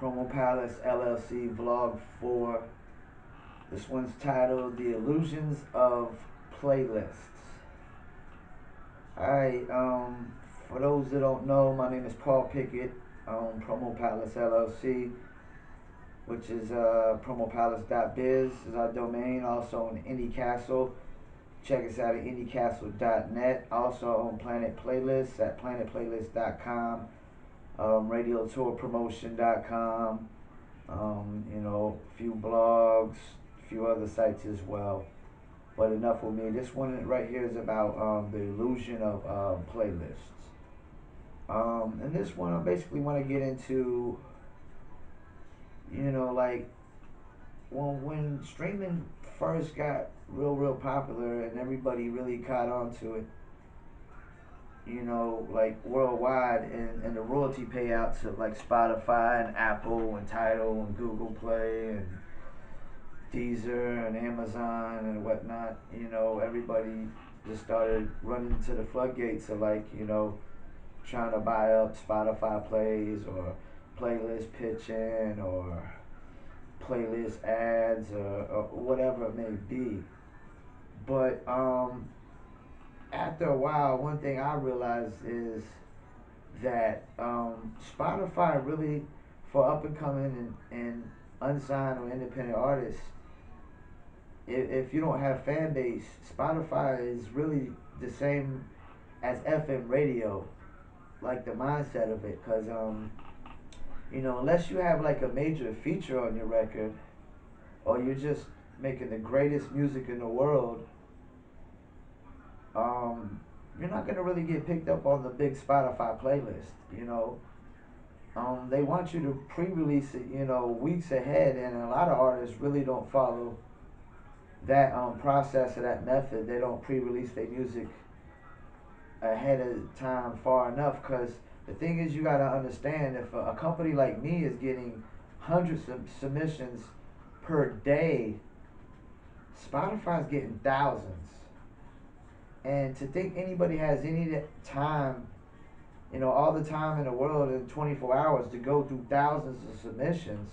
Palace LLC Vlog 4. This one's titled The Illusions of Playlists. Alright, for those that don't know, my name is Paul Pickett. Palace LLC, which is promopalace.biz is our domain. Also on Indie Castle. Check us out at indiecastle.net. Also on Planet Playlists at planetplaylist.com. Radiotourpromotion.com. A few blogs, a few other sites as well. But enough with me. This one right here is about the illusion of playlists. And this one, I basically want to get into, like when streaming first got real popular and everybody really caught on to it, like worldwide, and the royalty payouts of like Spotify and Apple and Tidal and Google Play and Deezer and Amazon and whatnot, everybody just started running to the floodgates of trying to buy up Spotify plays or playlist pitching or playlist ads or whatever it may be. But after a while, one thing I realized is that Spotify really, for up and coming and unsigned or independent artists, if you don't have fan base, Spotify is really the same as FM radio, like the mindset of it. Because unless you have like a major feature on your record, or you're just making the greatest music in the world, you're not gonna really get picked up on the big Spotify playlist. They want you to pre-release it, weeks ahead, and a lot of artists really don't follow that process or that method. They don't pre-release their music ahead of time far enough, because the thing is, you gotta understand, if a company like me is getting hundreds of submissions per day, Spotify's getting thousands. And to think anybody has any time, all the time in the world in 24 hours to go through thousands of submissions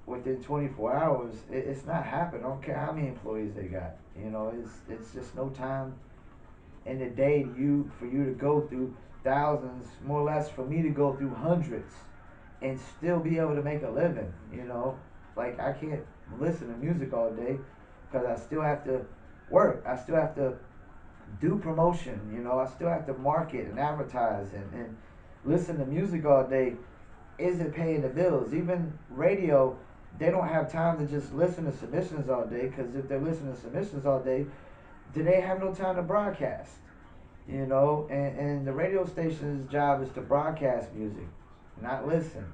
within 24 hours, it's not happening. I don't care how many employees they got. It's just no time in the day for you to go through thousands, more or less for me to go through hundreds and still be able to make a living. Like, I can't listen to music all day because I still have to work. I still have to do promotion. I still have to market and advertise, and listen to music all day isn't paying the bills. Even radio, they don't have time to just listen to submissions all day, because if they're listening to submissions all day, then they have no time to broadcast. And the radio station's job is to broadcast music, not listen.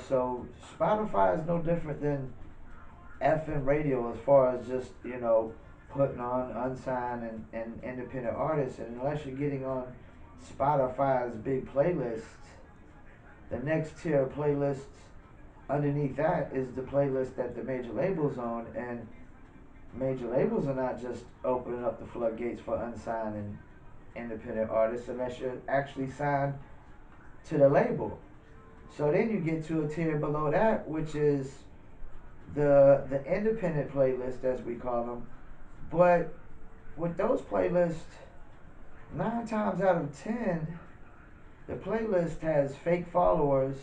So Spotify is no different than FM radio as far as just, putting on unsigned and independent artists. And unless you're getting on Spotify's big playlist, the next tier of playlists underneath that is the playlist that the major labels own. And major labels are not just opening up the floodgates for unsigned and independent artists unless you're actually signed to the label. So then you get to a tier below that, which is the independent playlist, as we call them. But with those playlists, 9 times out of 10, the playlist has fake followers,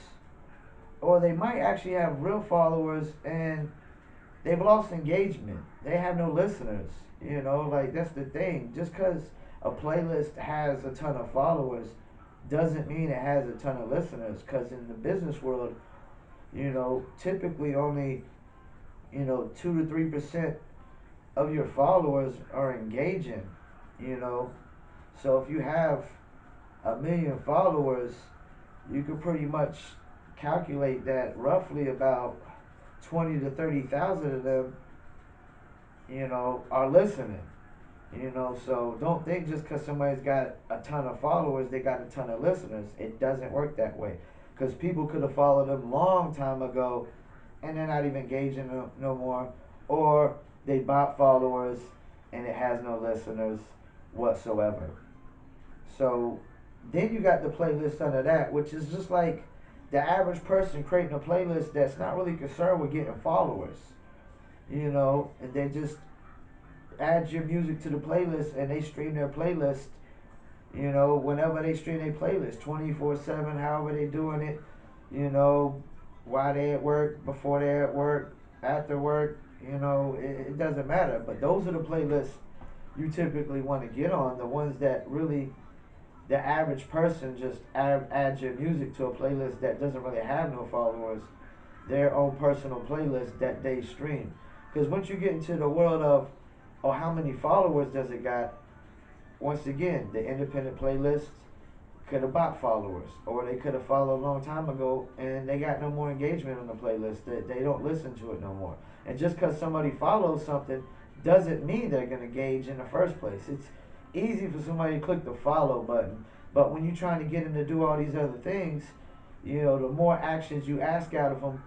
or they might actually have real followers and they've lost engagement. They have no listeners. Like, that's the thing. Just because a playlist has a ton of followers doesn't mean it has a ton of listeners. Because in the business world, typically only 2 to 3% of your followers are engaging. So if you have 1,000,000 followers, you can pretty much calculate that roughly about 20 to 30,000 of them, are listening. So don't think just because somebody's got a ton of followers, they got a ton of listeners. It doesn't work that way, because people could have followed them long time ago and they're not even engaging no more, or they bought followers and it has no listeners whatsoever. So then you got the playlist under that, which is just like the average person creating a playlist that's not really concerned with getting followers, and they just add your music to the playlist and they stream their playlist, whenever they stream their playlist, 24/7, however they doing it, while they at work, before they at work, after work, it doesn't matter. But those are the playlists you typically want to get on, the ones that really the average person just adds your music to a playlist that doesn't really have no followers, their own personal playlist that they stream. Because once you get into the world of, oh, how many followers does it got? Once again, the independent playlists could have bought followers, or they could have followed a long time ago and they got no more engagement on the playlist. That they don't listen to it no more. And just because somebody follows something doesn't mean they're gonna engage in the first place. It's easy for somebody to click the follow button, but when you're trying to get them to do all these other things, the more actions you ask out of them,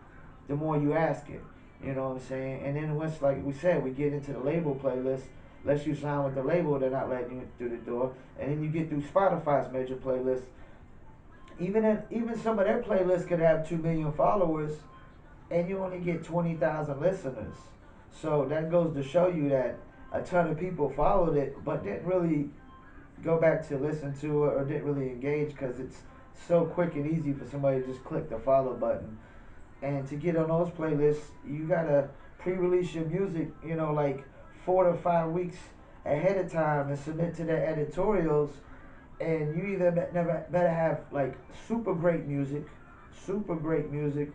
the more you ask it. You know what I'm saying? And then once, like we said, we get into the label playlist. Unless you sign with the label, they're not letting you through the door. And then you get through Spotify's major playlists. Even some of their playlists could have 2 million followers, and you only get 20,000 listeners. So that goes to show you that a ton of people followed it, but didn't really go back to listen to it or didn't really engage because it's so quick and easy for somebody to just click the follow button. And to get on those playlists, you gotta pre-release your music, like 4 to 5 weeks ahead of time and submit to their editorials. And you either never better have like super great music,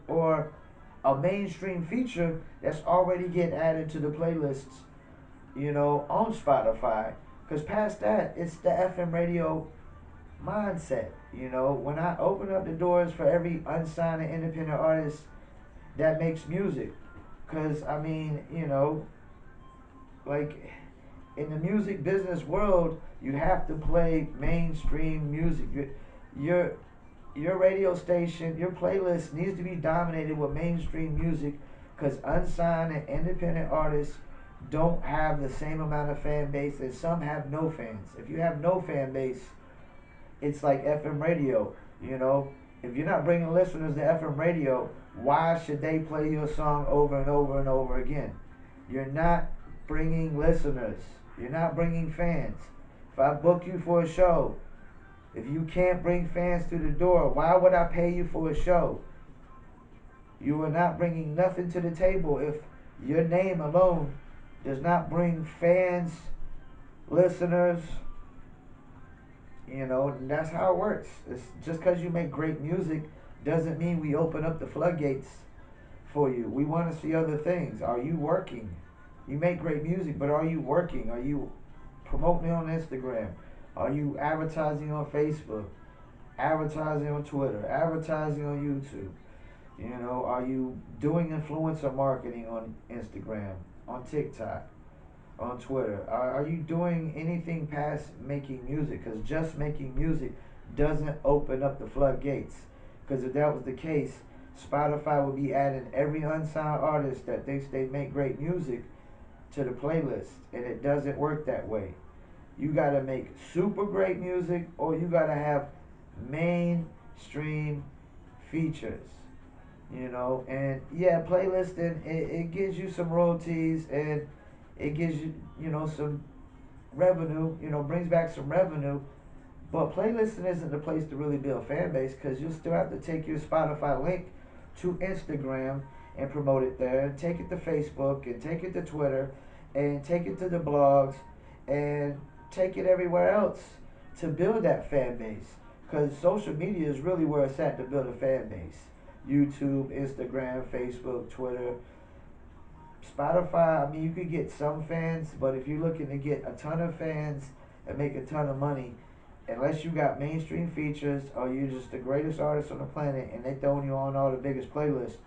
or a mainstream feature that's already getting added to the playlists, on Spotify. Because past that, it's the FM radio mindset. When I open up the doors for every unsigned and independent artist that makes music, because I mean, like in the music business world, you have to play mainstream music. Your your radio station, your playlist needs to be dominated with mainstream music, because unsigned and independent artists don't have the same amount of fan base, and some have no fans. If you have no fan base, it's like FM radio. If you're not bringing listeners to FM radio, why should they play your song over and over and over again? You're not bringing listeners. You're not bringing fans. If I book you for a show, if you can't bring fans through the door, why would I pay you for a show? You are not bringing nothing to the table if your name alone does not bring fans, listeners. And that's how it works. It's just because you make great music doesn't mean we open up the floodgates for you. We want to see other things. Are you working? You make great music, but are you working? Are you promoting on Instagram? Are you advertising on Facebook? Advertising on Twitter? Advertising on YouTube? Are you doing influencer marketing on Instagram, on TikTok, on Twitter? Are you doing anything past making music? Because just making music doesn't open up the floodgates. Because if that was the case, Spotify would be adding every unsigned artist that thinks they make great music to the playlist. And it doesn't work that way. You gotta make super great music, or you gotta have mainstream features. And yeah, playlisting, it gives you some royalties, and it gives you, some revenue, brings back some revenue. But playlisting isn't the place to really build a fan base, because you'll still have to take your Spotify link to Instagram and promote it there, and take it to Facebook, and take it to Twitter, and take it to the blogs, and take it everywhere else to build that fan base. Because social media is really where it's at to build a fan base. YouTube, Instagram, Facebook, Twitter. Spotify, I mean, you could get some fans, but if you're looking to get a ton of fans and make a ton of money, unless you got mainstream features or you're just the greatest artist on the planet and they throwing you on all the biggest playlists,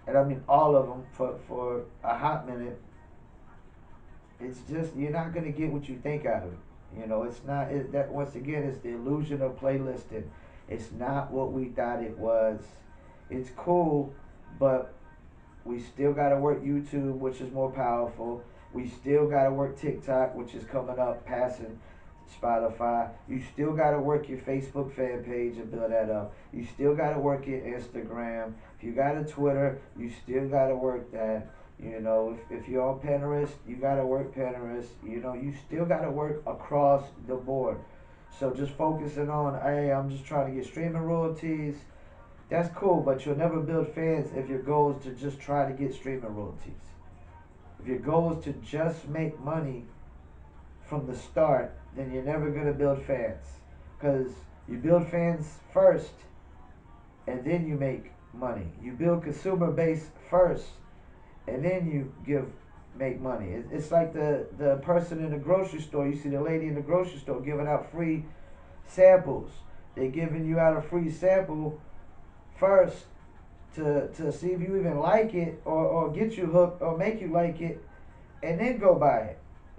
and I mean all of them for a hot minute, it's just, you're not going to get what you think out of it. It's not, that once again, it's the illusion of playlisting. It's not what we thought it was. It's cool, but we still got to work YouTube, which is more powerful. We still got to work TikTok, which is coming up, passing Spotify. You still gotta work your Facebook fan page and build that up. You still gotta work your Instagram. If you got a Twitter, you still gotta work that. You know, if you're on Pinterest, you gotta work Pinterest. You know, you still gotta work across the board. So just focusing on, hey, I'm just trying to get streaming royalties. That's cool, but you'll never build fans if your goal is to just try to get streaming royalties. If your goal is to just make money from the start, then you're never going to build fans. Because you build fans first, and then you make money. You build consumer base first, and then you make money. It's like the person in the grocery store. You see the lady in the grocery store giving out free samples. They're giving you out a free sample first to see if you even like it, or get you hooked or make you like it, and then go buy it.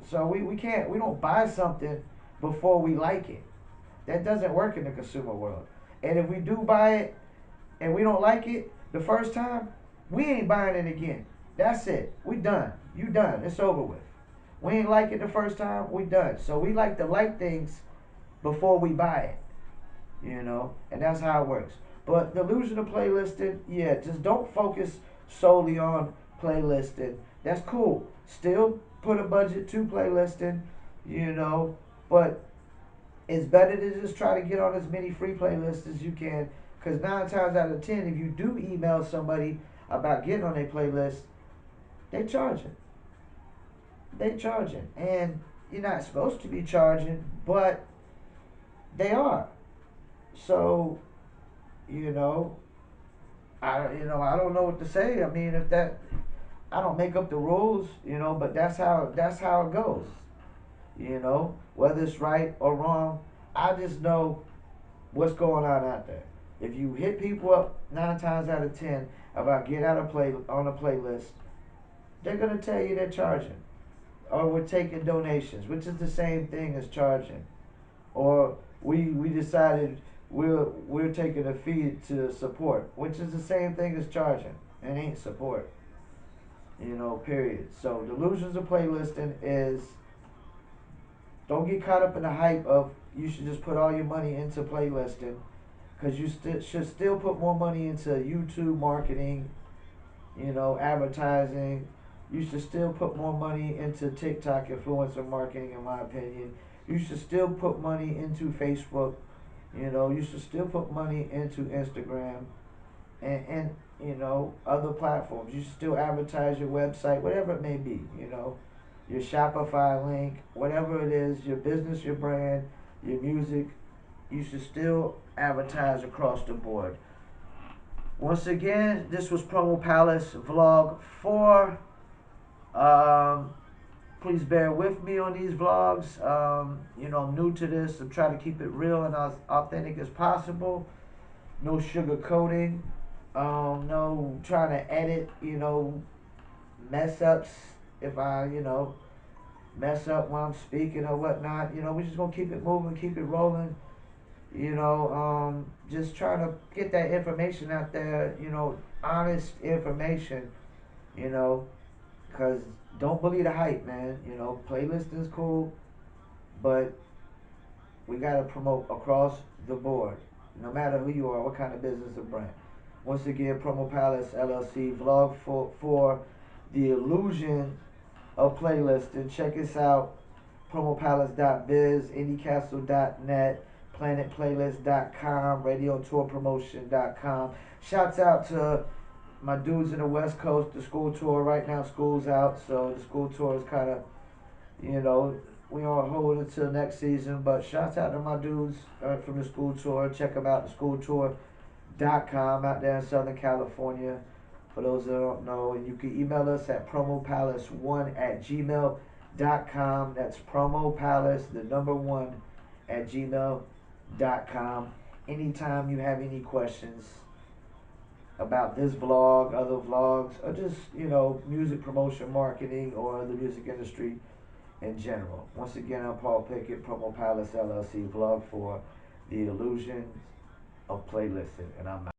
So we don't buy something before we like it. That doesn't work in the consumer world. And if we do buy it and we don't like it the first time, we ain't buying it again. That's it. We done. You done. It's over with. We ain't like it the first time, we done. So we like to like things before we buy it. You know, and that's how it works. But the illusion of playlisting, yeah, just don't focus solely on playlisting. That's cool. Still put a budget to playlisting, you know, but it's better to just try to get on as many free playlists as you can. Because 9 times out of 10, if you do email somebody about getting on a playlist, they charging. They charging. And you're not supposed to be charging, but they are. So, you know, I don't know what to say. I mean, if that, I don't make up the rules, you know, but that's how it goes. You know, whether it's right or wrong, I just know what's going on out there. If you hit people up 9 times out of 10 about get out of play on a playlist, they're gonna tell you they're charging, or we're taking donations, which is the same thing as charging, or we decided we're taking a fee to support, which is the same thing as charging. It ain't support, you know. Period. So delusions of playlisting is, don't get caught up in the hype of you should just put all your money into playlisting, because you should still put more money into YouTube marketing, you know, advertising. You should still put more money into TikTok influencer marketing, in my opinion. You should still put money into Facebook. You know, you should still put money into Instagram and you know, other platforms. You should still advertise your website, whatever it may be, you know, your Shopify link, whatever it is, your business, your brand, your music. You should still advertise across the board. Once again, this was Promo Palace Vlog 4. Please bear with me on these vlogs. You know, I'm new to this. I'm trying to keep it real and as authentic as possible. No sugarcoating. No trying to edit, you know, mess ups. If I, you know, mess up while I'm speaking or whatnot, you know, we're just going to keep it moving, keep it rolling. You know, just trying to get that information out there, you know, honest information, you know, because don't believe the hype, man. You know, playlisting is cool, but we got to promote across the board, no matter who you are, what kind of business or brand. Once again, Promo Palace LLC, vlog for the illusion of playlisting. Check us out, promopalace.biz, indiecastle.net, planetplaylist.com, radiotourpromotion.com. Shouts out to my dudes in the West Coast, the school tour. Right now, school's out, so the school tour is kind of, you know, we on hold until next season. But shouts out to my dudes from the school tour. Check them out, theschooltour.com, out there in Southern California, for those that don't know. And you can email us at promopalace1@gmail.com. That's promopalace, the number 1, at gmail.com. Anytime you have any questions about this vlog, other vlogs, or just, you know, music promotion, marketing, or the music industry in general. Once again, I'm Paul Pickett, Promo Palace LLC, vlog for the illusions of playlisting, and I'm out.